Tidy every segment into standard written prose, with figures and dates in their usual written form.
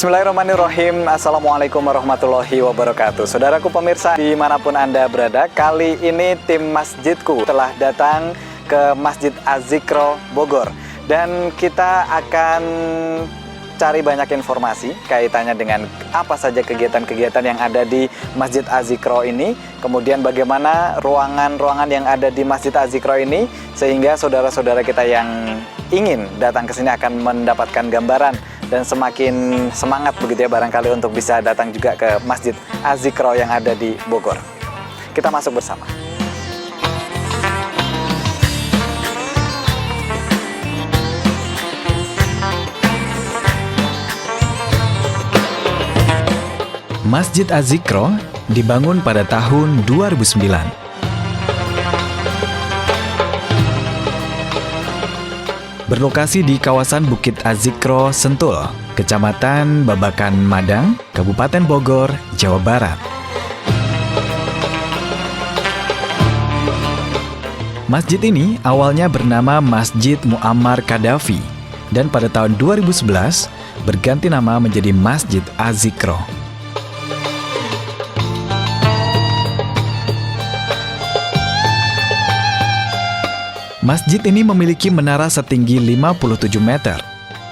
Bismillahirrahmanirrahim. Assalamualaikum warahmatullahi wabarakatuh. Saudaraku pemirsa dimanapun Anda berada, kali ini tim Masjidku telah datang ke Masjid Az-Zikro Bogor. Dan kita akan cari banyak informasi kaitannya dengan apa saja kegiatan-kegiatan yang ada di Masjid Az-Zikro ini. Kemudian bagaimana ruangan-ruangan yang ada di Masjid Az-Zikro ini, sehingga saudara-saudara kita yang ingin datang ke sini akan mendapatkan gambaran dan semakin semangat begitu ya barangkali untuk bisa datang juga ke Masjid Az-Zikro yang ada di Bogor. Kita masuk bersama. Masjid Az-Zikro dibangun pada tahun 2009. Berlokasi di kawasan Bukit Az-Zikro, Sentul, Kecamatan Babakan Madang, Kabupaten Bogor, Jawa Barat. Masjid ini awalnya bernama Masjid Muammar Gaddafi dan pada tahun 2011 berganti nama menjadi Masjid Az-Zikro. Masjid ini memiliki menara setinggi 57 meter,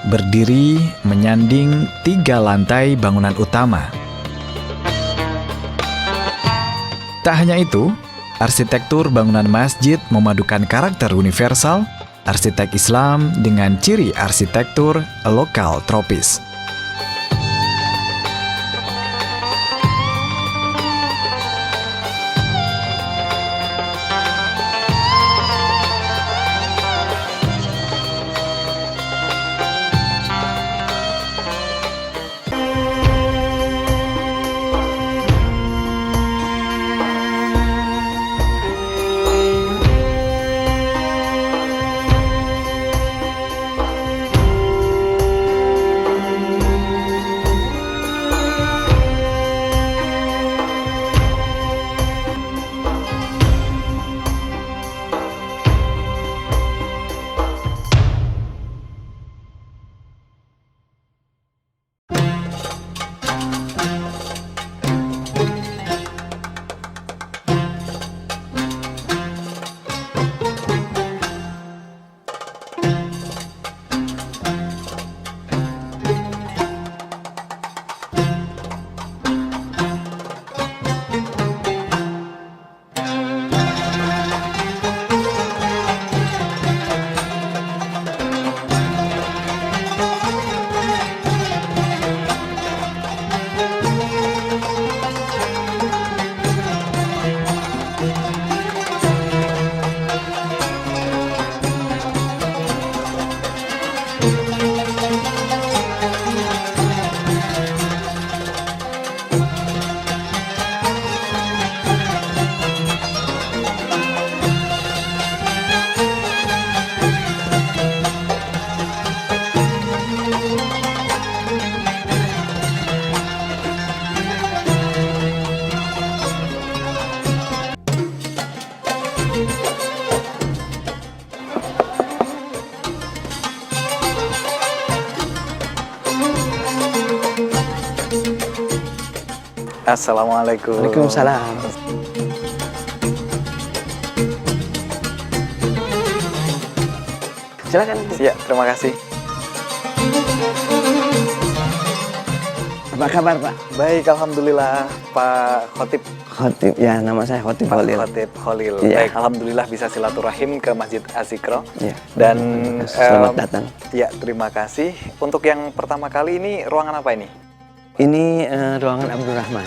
berdiri menyanding 3 lantai bangunan utama. Tak hanya itu, arsitektur bangunan masjid memadukan karakter universal, arsitek Islam dengan ciri arsitektur lokal tropis. Assalamualaikum. Waalaikumsalam. Silakan. Ya, terima kasih. Apa kabar, Pak? Baik, alhamdulillah. Pak Khotib. Khotib, ya nama saya Khotib Pak Khalil. Khotib Khalil. Ya. Baik, alhamdulillah bisa silaturahim ke Masjid Az-Zikro. Ya. Dan Selamat datang. Ya, terima kasih. Untuk yang pertama kali ini ruangan apa ini? Ini ruangan Abdurrahman.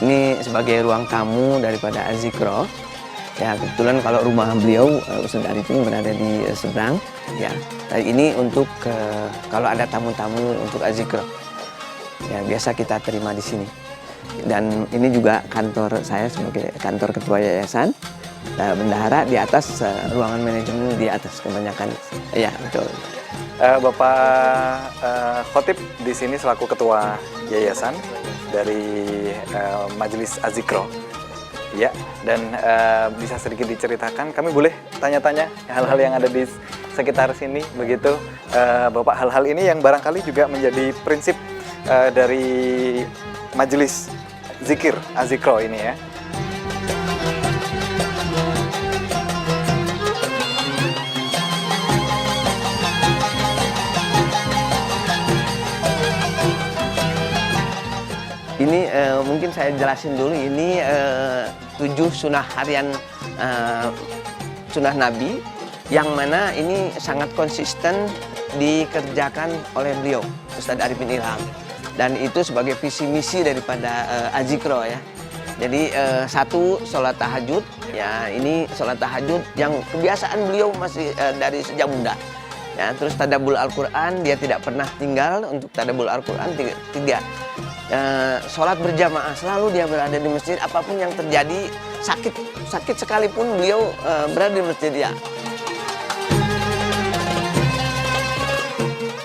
Ini sebagai ruang tamu daripada Az-Zikro. Ya, kebetulan kalau rumah beliau Ustadz Arifin berada di seberang. Ya, tapi ini untuk kalau ada tamu-tamu untuk Az-Zikro. Ya, biasa kita terima di sini. Dan ini juga kantor saya sebagai kantor ketua yayasan. Bendahara di atas, ruangan manajemen di atas kebanyakan. Ya, betul. Bapak Khotib di sini selaku ketua yayasan dari Majelis Az-Zikro. Ya, dan bisa sedikit diceritakan, kami boleh tanya-tanya hal-hal yang ada di sekitar sini begitu, Bapak, hal-hal ini yang barangkali juga menjadi prinsip dari majelis zikir Azikro ini ya. Ini mungkin saya jelasin dulu, ini 7 sunnah harian sunnah Nabi, yang mana ini sangat konsisten dikerjakan oleh beliau, Ustadz Arifin Ilham. Dan itu sebagai visi misi daripada Azikro ya. Jadi satu, sholat tahajud, ya ini sholat tahajud yang kebiasaan beliau masih dari sejak muda. Ya, terus tadabbur Al-Quran, dia tidak pernah tinggal untuk tadabbur Al-Quran, tiga. Sholat berjamaah, selalu dia berada di masjid, apapun yang terjadi, sakit sekalipun beliau berada di masjid ya.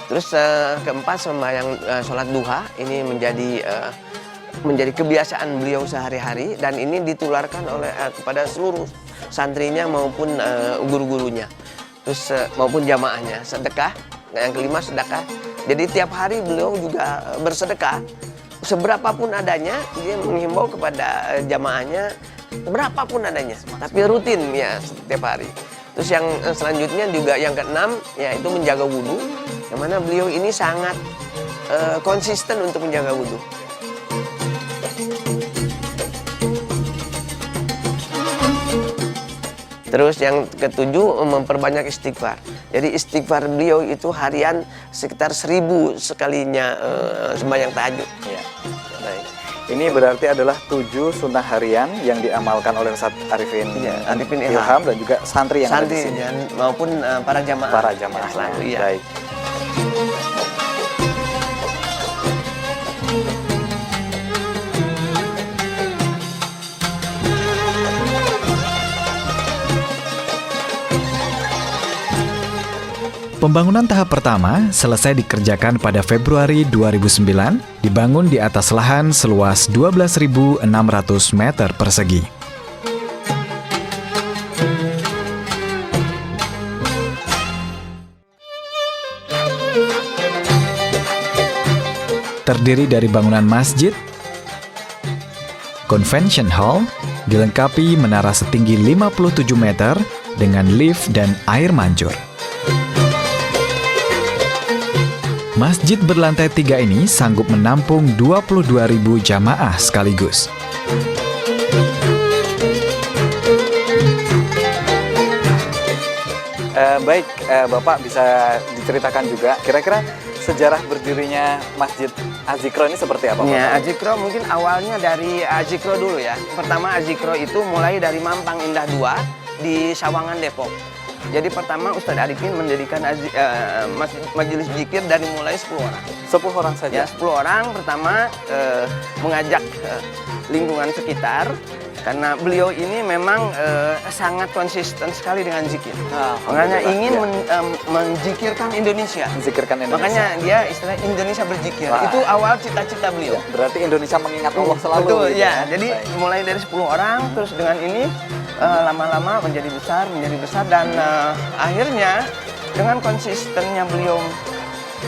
Terus keempat, sembahyang sholat duha, ini menjadi kebiasaan beliau sehari-hari, dan ini ditularkan oleh kepada seluruh santrinya maupun guru-gurunya. Terus maupun jamaahnya. Sedekah, yang kelima sedekah. Jadi tiap hari beliau juga bersedekah. Seberapapun adanya, dia menghimbau kepada jamaahnya berapapun adanya, tapi rutin ya setiap hari. Terus yang selanjutnya juga yang keenam, yaitu menjaga wudhu, yang mana beliau ini sangat konsisten untuk menjaga wudhu. Terus yang ketujuh, memperbanyak istighfar. Jadi istighfar beliau itu harian sekitar 1000 sekalinya sembahyang tahajud. Ya. Baik. Ini berarti adalah 7 sunnah harian yang diamalkan oleh Ustadz Arifin, Ya, Arifin Ilham dan juga santri yang ada di santri sini. dan maupun para jamaah. Para jamaah Ya, selalu ya. Baik. Pembangunan tahap pertama selesai dikerjakan pada Februari 2009, dibangun di atas lahan seluas 12.600 meter persegi. Terdiri dari bangunan masjid, convention hall, dilengkapi menara setinggi 57 meter dengan lift dan air mancur. Masjid berlantai 3 ini sanggup menampung 22.000 jamaah sekaligus. Baik, Bapak bisa diceritakan juga kira-kira sejarah berdirinya Masjid Azikro ini seperti apa, Bapak? Ya, Azikro mungkin awalnya dari Azikro dulu ya. Pertama Azikro itu mulai dari Mampang Indah 2 di Sawangan, Depok. Jadi pertama Ustadz Arifin mendirikan majelis zikir dari mulai 10 orang. 10 orang saja? Ya, 10 orang. Pertama mengajak lingkungan sekitar, karena beliau ini memang sangat konsisten sekali dengan zikir. Makanya ingin menzikirkan Indonesia. Menzikirkan Indonesia. Makanya dia istilah Indonesia berzikir. Wah. Itu awal cita-cita beliau. Berarti Indonesia mengingat Allah selalu. Betul, gitu ya. Jadi Baik. mulai dari 10 orang, terus dengan ini lama-lama menjadi besar dan akhirnya dengan konsistennya beliau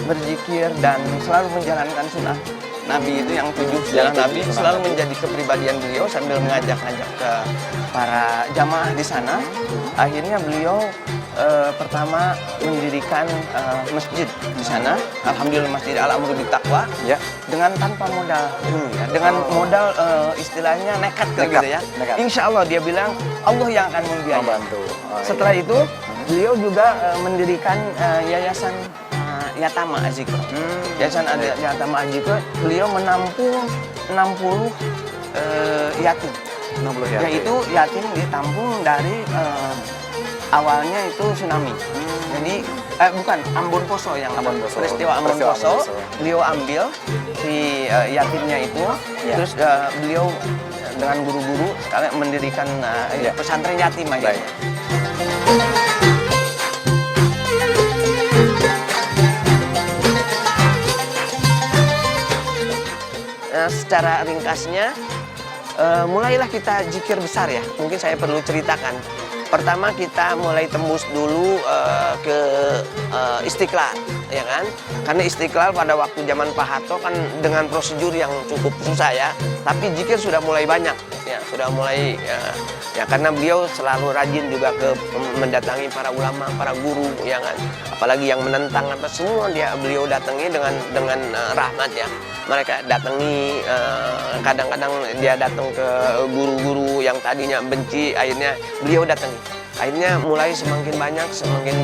berzikir dan selalu menjalankan sunnah Nabi itu yang 7 jalan Nabi selalu menjadi kepribadian beliau sambil mengajak-ajak ke para jamaah di sana. Akhirnya beliau pertama mendirikan masjid di sana. Alhamdulillah, Masjid Al-Amru Bittaqwa Ya. dengan tanpa modal dulu ya. Dengan modal istilahnya nekat gitu ya. Nekat. Insya Allah dia bilang Allah yang akan membiayai. Membantu. Setelah itu beliau juga mendirikan yayasan Yatama Azikro. Yayasan Yatama Azikro, beliau menampung 60 yatim. 60 yatim. Yaitu yatim ditampung dari awalnya itu tsunami. Jadi bukan Ambon Poso yang Ambon Poso. peristiwa Ambon Peristiwa Poso. Ambon Poso. Beliau ambil si yatimnya itu, Ya. terus beliau dengan guru-guru sekalian mendirikan Ya. pesantren yatim aja. Baik. Secara ringkasnya, mulailah kita zikir besar ya. Mungkin saya perlu ceritakan. Pertama kita mulai tembus dulu ke Istiqlal. ya kan? Karena Istiqlal pada waktu zaman Pak Harto kan dengan prosedur yang cukup susah ya. Tapi zikir sudah mulai banyak, ya sudah mulai ya karena beliau selalu rajin juga ke mendatangi para ulama, para guru, ya kan? Apalagi yang menentang apa semua beliau datangi dengan rahmat ya. Mereka datangi, kadang-kadang dia datang ke guru-guru yang tadinya benci, akhirnya beliau datangi. Akhirnya mulai semakin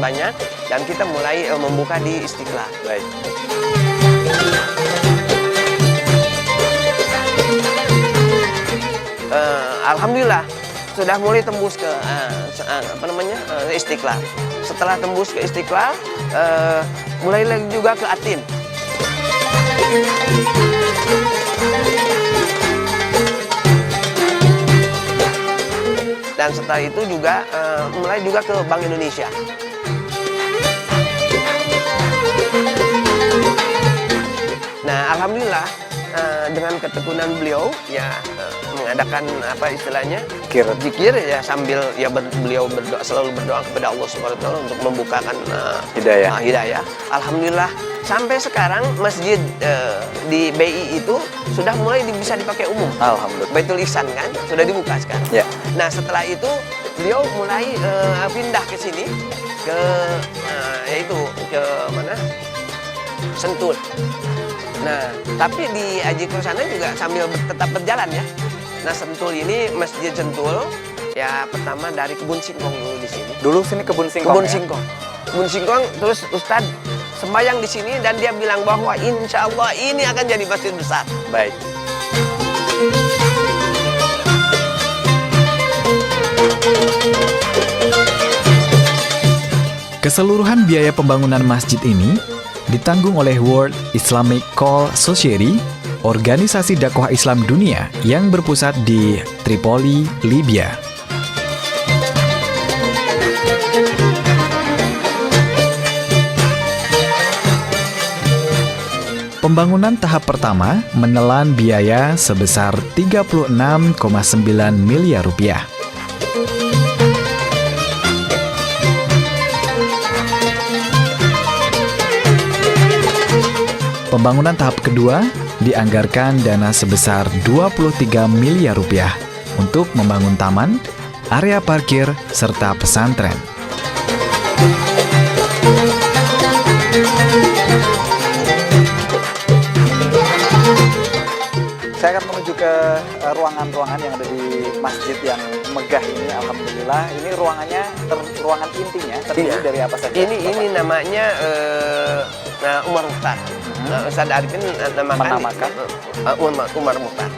banyak, dan kita mulai membuka di Istiqlal. Baik. Alhamdulillah sudah mulai tembus ke Istiqlal. Setelah tembus ke Istiqlal, mulai lagi juga ke Atin. Dan setelah itu juga mulai juga ke Bank Indonesia. Nah, alhamdulillah dengan ketekunan beliau ya mengadakan apa istilahnya zikir ya sambil ya beliau selalu berdoa kepada Allah Subhanahu wa taala untuk membukakan hidayah. Alhamdulillah sampai sekarang masjid di BI itu sudah mulai bisa dipakai umum. Alhamdulillah. Baitul Ihsan kan sudah dibuka sekarang. Ya. Nah, setelah itu beliau mulai pindah ke sini yaitu ke mana? Sentul. Nah, tapi di Azikro sana juga sambil tetap berjalan ya. Nah, Sentul ini Masjid Sentul ya pertama dari Kebun Singkong dulu di sini. Dulu sini Kebun Singkong. Kebun ya? Singkong. Kebun Singkong, terus Ustadz sembahyang di sini dan dia bilang bahwa insya Allah ini akan jadi masjid besar. Baik. Keseluruhan biaya pembangunan masjid ini ditanggung oleh World Islamic Call Society, organisasi dakwah Islam dunia yang berpusat di Tripoli, Libya. Pembangunan tahap pertama menelan biaya sebesar 36,9 miliar rupiah. Pembangunan tahap kedua dianggarkan dana sebesar 23 miliar rupiah untuk membangun taman, area parkir, serta pesantren. Saya akan menuju ke ruangan-ruangan yang ada di masjid yang megah ini. Alhamdulillah, ini ruangannya ruangan intinya terdiri dari apa saja? Ini namanya Umar Mukhtar. Ustadz Arifin menamakan Umar Mukhtar.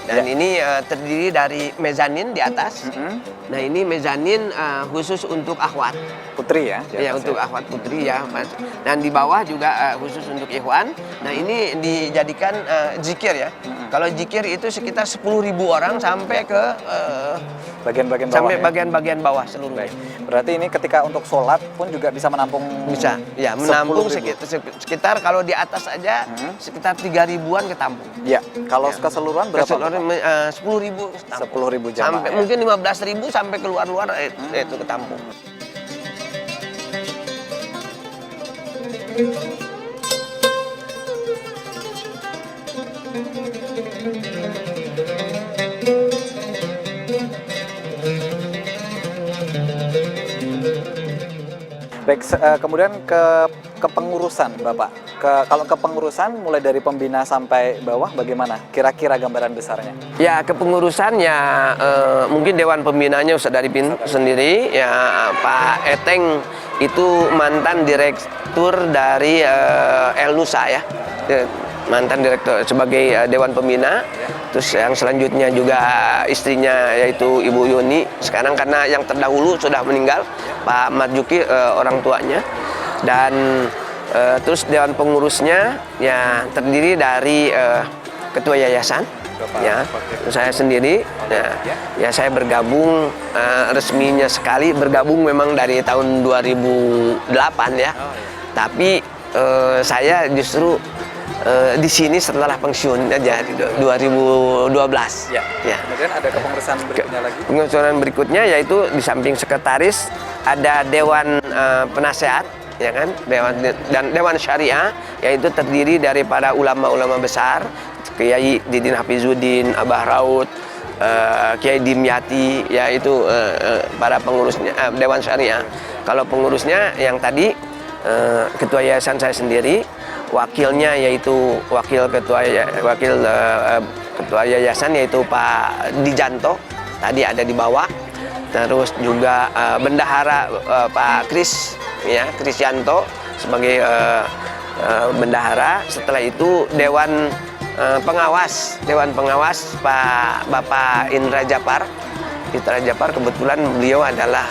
Dan ini terdiri dari mezanin di atas. Nah, ini mezanin khusus untuk akhwat. Putri ya? Ya, untuk akhwat putri ya, Mas. Dan di bawah juga khusus untuk ikhwan. Nah, ini dijadikan zikir ya. Kalau zikir itu sekitar 10.000 orang sampai ke bagian-bagian bawah. sampai ya? bagian-bagian bawah seluruhnya. Berarti ini ketika untuk sholat pun juga bisa menampung. Bisa, ya menampung 10.000. sekitar kalau di atas saja sekitar 3.000-an ketampung. Ya, kalau Ya. keseluruhan berapa? Keseluruhan 10.000 ketampung. 10.000 jamaah. Sampai ya? mungkin 15.000 sampai keluar-luar itu ketampung. Baik, kemudian ke kepengurusan Bapak. Kalau kepengurusan mulai dari pembina sampai bawah bagaimana? Kira-kira gambaran besarnya? Ya, kepengurusan ya mungkin Dewan Pembinanya Ustadz Arifin sendiri, ya Pak Eteng itu mantan direktur dari El Nusa ya. Mantan direktur sebagai Dewan Pembina. Terus yang selanjutnya juga istrinya yaitu Ibu Yuni. Sekarang karena yang terdahulu sudah meninggal, Pak Marjuki orang tuanya. Dan terus dewan pengurusnya ya terdiri dari ketua yayasan, ya saya sendiri. Ya saya bergabung resminya sekali bergabung memang dari tahun 2008 ya. Tapi saya justru di sini setelah pensiun aja di 2012. Ya. Ya. Kemudian ada kepengurusan berikutnya lagi. Pengurusan berikutnya yaitu di samping sekretaris ada Dewan Penasehat, ya kan, Dewan Syariah, yaitu terdiri daripada ulama-ulama besar, Kiai Didin Hafizuddin, Abah Raud, Kiai Dimyati, yaitu para pengurusnya Dewan Syariah. Kalau pengurusnya yang tadi ketua yayasan saya sendiri, wakilnya yaitu ketua yayasan yaitu Pak Dijanto, tadi ada di bawah. Terus juga bendahara Pak Kris, ya, Krisyanto sebagai bendahara. Setelah itu Dewan Pengawas Bapak Indra Japar. Kebetulan beliau adalah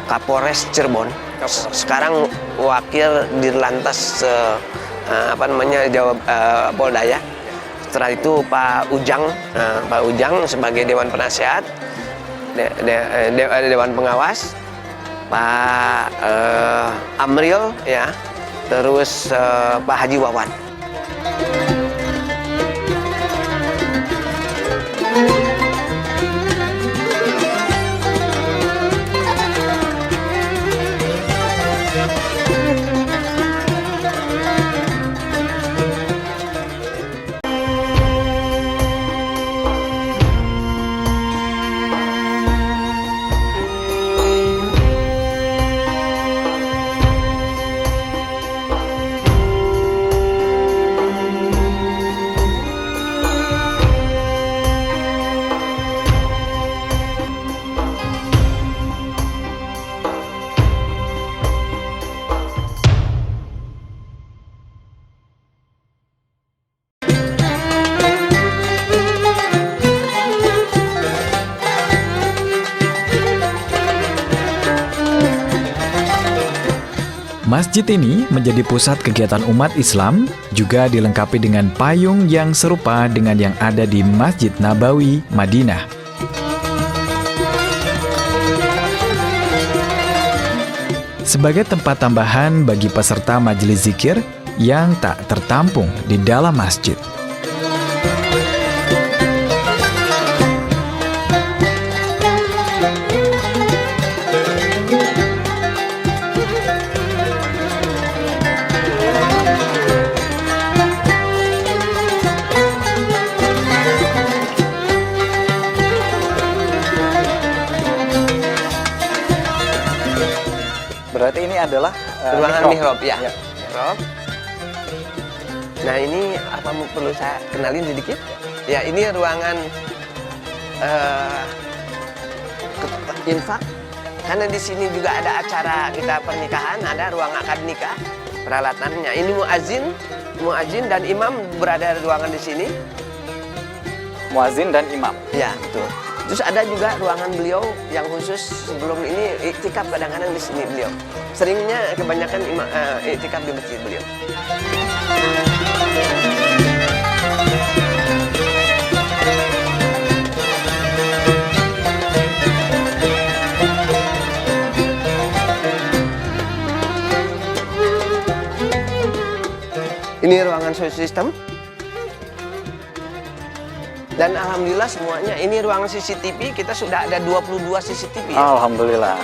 Kapolres Cirebon. Sekarang wakil Dirlantas Polda, ya. Setelah itu Pak Ujang sebagai Dewan Penasehat, Dewan Pengawas, Pak Amril, ya, terus Pak Haji Wawan. Masjid ini menjadi pusat kegiatan umat Islam, juga dilengkapi dengan payung yang serupa dengan yang ada di Masjid Nabawi, Madinah. Sebagai tempat tambahan bagi peserta majelis zikir yang tak tertampung di dalam masjid. Berarti ini adalah Ruangan mihrab, ya. Ya. Mihrab. Nah, ini apa perlu saya kenalin sedikit? Ya, ini ruangan infak. Karena di sini juga ada acara kita pernikahan, ada ruang akad nikah, peralatannya. Ini muazin dan imam berada di ruangan di sini. Muazin dan imam. Ya, betul. Terus ada juga ruangan beliau yang khusus sebelum ini iktikaf, kadang-kadang di sini beliau. Seringnya kebanyakan iktikaf di masjid beliau. Ini ruangan sound system. Dan alhamdulillah semuanya, ini ruangan CCTV, kita sudah ada 22 CCTV. Ya? Alhamdulillah.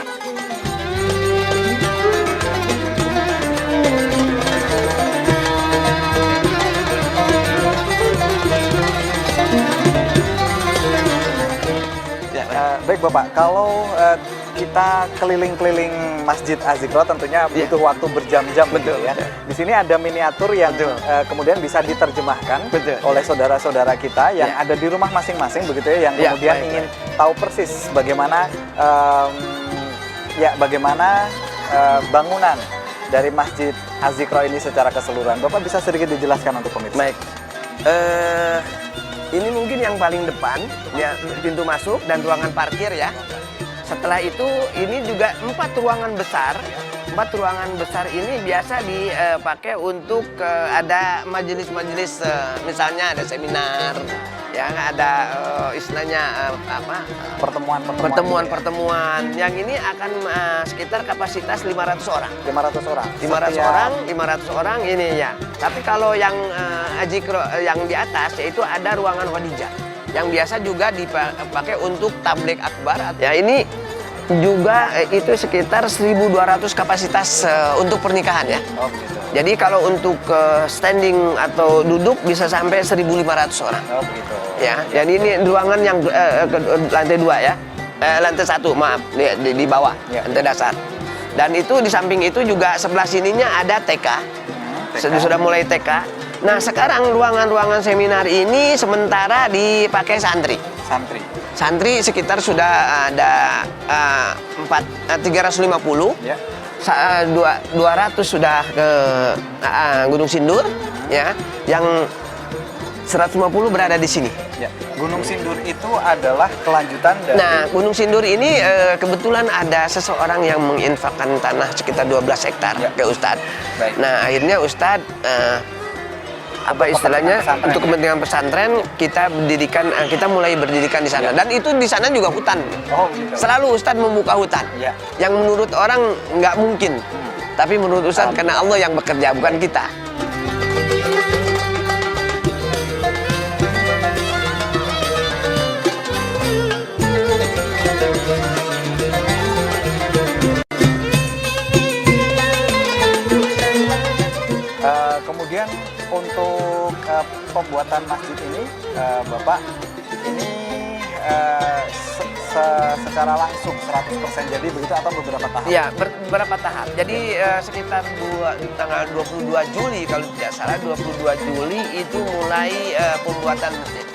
Baik Bapak, kalau kita keliling-keliling Masjid Az-Zikro tentunya butuh waktu berjam-jam, betul ya. Di sini ada miniatur yang kemudian bisa diterjemahkan oleh saudara-saudara kita yang ada di rumah masing-masing, begitu ya, yang kemudian ingin tahu persis bagaimana bangunan dari Masjid Az-Zikro ini secara keseluruhan. Bapak bisa sedikit dijelaskan untuk pemirsa? Baik. Ini mungkin yang paling depan, ya, pintu masuk dan ruangan parkir, ya. setelah itu ini juga 4 ruangan besar. 4 ruangan besar ini biasa dipakai untuk ada majelis-majelis, misalnya ada seminar, ya ada istilahnya pertemuan-pertemuan. Yang ini akan sekitar kapasitas 500 orang. 500 orang. 500 orang ini ya. Tapi kalau yang Azikro yang di atas yaitu ada ruangan Khadijah yang biasa juga dipakai untuk tabligh akbar. Ya ini juga itu sekitar 1.200 kapasitas untuk pernikahan ya. Oh, gitu. Jadi kalau untuk standing atau duduk bisa sampai 1.500 orang. Oh, gitu. Ya, jadi ini ruangan yang lantai 2 ya. Lantai 1, maaf, di bawah, Ya. lantai dasar. Dan itu di samping itu juga sebelah sininya ada TK. Sudah mulai TK. Nah, sekarang ruangan-ruangan seminar ini sementara dipakai santri. Santri sekitar sudah ada 350. Ya. 200 sudah ke Gunung Sindur ya. Yang 150 berada di sini. Ya. Gunung Sindur itu adalah kelanjutan dari Nah, Gunung Sindur ini kebetulan ada seseorang yang menginfakkan tanah sekitar 12 hektar Ya. ke Ustadz. Baik. Nah, akhirnya Ustadz apa istilahnya kepentingan pesantren. untuk kepentingan pesantren kita mulai berdirikan di sana. Ya. Dan itu di sana juga hutan. Oh, gitu. Selalu Ustadz membuka hutan. Ya. Yang menurut orang nggak mungkin. Tapi menurut Ustadz karena Allah yang bekerja, bukan kita. Kemudian untuk pembuatan masjid ini, Bapak, ini secara langsung 100% jadi begitu atau beberapa tahap? Ya, beberapa tahap. Jadi sekitar tanggal 22 Juli kalau tidak salah, 22 Juli itu mulai pembuatan masjid.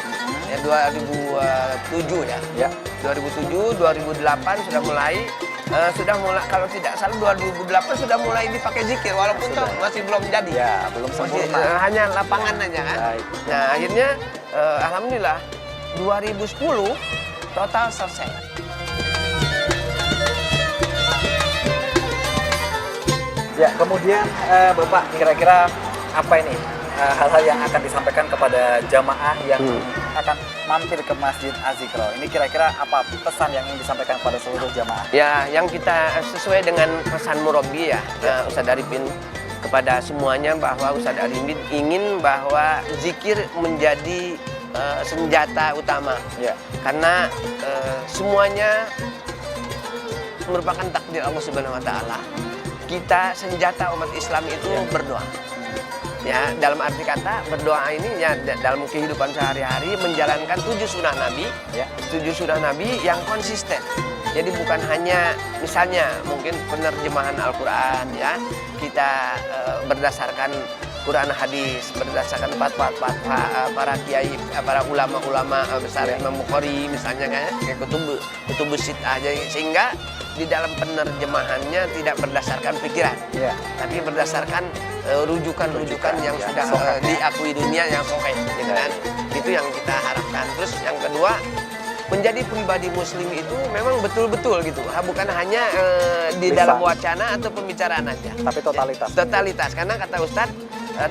Ya, 2007 ya. Ya. 2007, 2008 sudah mulai kalau tidak salah 2008 sudah mulai dipakai zikir walaupun Sudah. masih belum jadi. Ya, belum Masih sempurna. hanya lapangan aja kan. Baik. Nah, akhirnya alhamdulillah 2010 total selesai. Ya, kemudian Bapak kira-kira apa ini hal-hal yang akan disampaikan kepada jamaah yang akan mampir ke Masjid Az-Zikro? Ini kira-kira apa pesan yang ingin disampaikan kepada seluruh jamaah? Ya, yang kita sesuai dengan pesan Murabbi ya, Ustadz Arifin kepada semuanya bahwa Ustadz Arifin ingin bahwa zikir menjadi senjata utama. Ya. Karena semuanya merupakan takdir Allah Subhanahu wa taala. Kita senjata umat Islam itu berdoa. Ya, dalam arti kata berdoa ini ya dalam kehidupan sehari-hari menjalankan 7 sunnah Nabi, Ya. 7 sunnah Nabi yang konsisten. Jadi bukan hanya misalnya mungkin penerjemahan Al-Qur'an ya, kita berdasarkan Quran hadis, berdasarkan fatwa para kiai, para ulama-ulama besar Imam Bukhari misalnya kayak kutub sittah, sehingga di dalam penerjemahannya tidak berdasarkan pikiran, Ya. tapi berdasarkan rujukan-rujukan yang ya, sudah sahih. diakui dunia yang sahih, gitu kan? Itu yang kita harapkan. Terus yang kedua, menjadi pribadi Muslim itu memang betul-betul gitu, bukan hanya di Lisan. dalam wacana atau pembicaraan aja. Tapi totalitas. Totalitas, karena kata Ustadz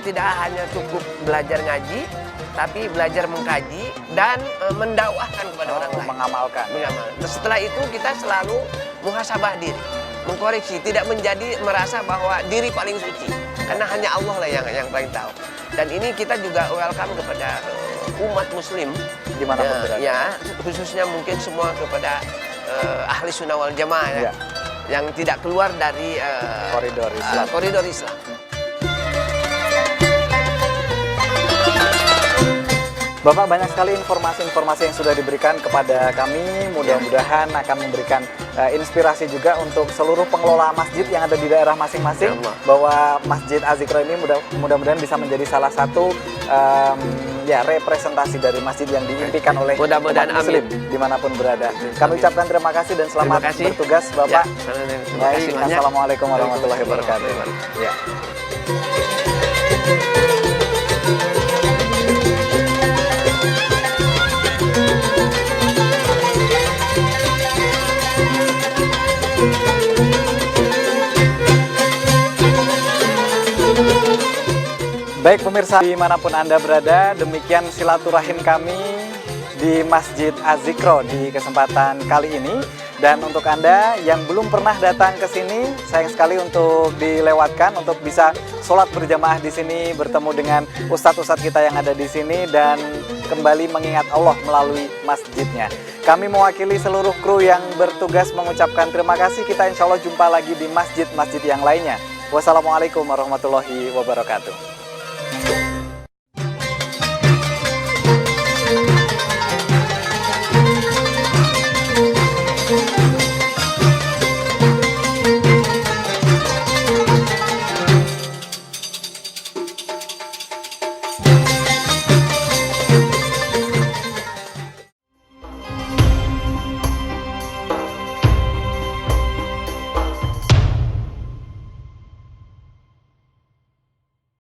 tidak hanya cukup belajar ngaji, tapi belajar mengkaji dan mendakwahkan kepada orang lain. Mengamalkan. Setelah itu kita selalu muhasabah diri, mengkoreksi, tidak menjadi merasa bahwa diri paling suci, karena hanya Allah lah yang paling tahu. Dan ini kita juga welcome kepada umat Muslim, Dimanapun berada. ya khususnya mungkin semua kepada ahli sunnah wal jamaah ya, Ya. yang tidak keluar dari Koridor Islam. koridor Islam. Bapak, banyak sekali informasi-informasi yang sudah diberikan kepada kami. Mudah-mudahan akan memberikan inspirasi juga untuk seluruh pengelola masjid yang ada di daerah masing-masing, Ya Allah. bahwa Masjid Az-Zikro ini mudah-mudahan bisa menjadi salah satu representasi dari masjid yang diimpikan oleh Mudah-mudahan, umat Muslim amin. dimanapun berada. Kami ucapkan terima kasih dan selamat Terima kasih. bertugas, Bapak. Ya, terima Baik, kasih banyak. Assalamualaikum warahmatullahi wabarakatuh. Waalaikumsalam. Ya. Baik pemirsa, dimanapun Anda berada, demikian silaturahim kami di Masjid Az-Zikro di kesempatan kali ini. Dan untuk Anda yang belum pernah datang ke sini, sayang sekali untuk dilewatkan, untuk bisa sholat berjamaah di sini, bertemu dengan ustadz-ustadz kita yang ada di sini, dan kembali mengingat Allah melalui masjidnya. Kami mewakili seluruh kru yang bertugas mengucapkan terima kasih. Kita insya Allah jumpa lagi di masjid-masjid yang lainnya. Wassalamualaikum warahmatullahi wabarakatuh.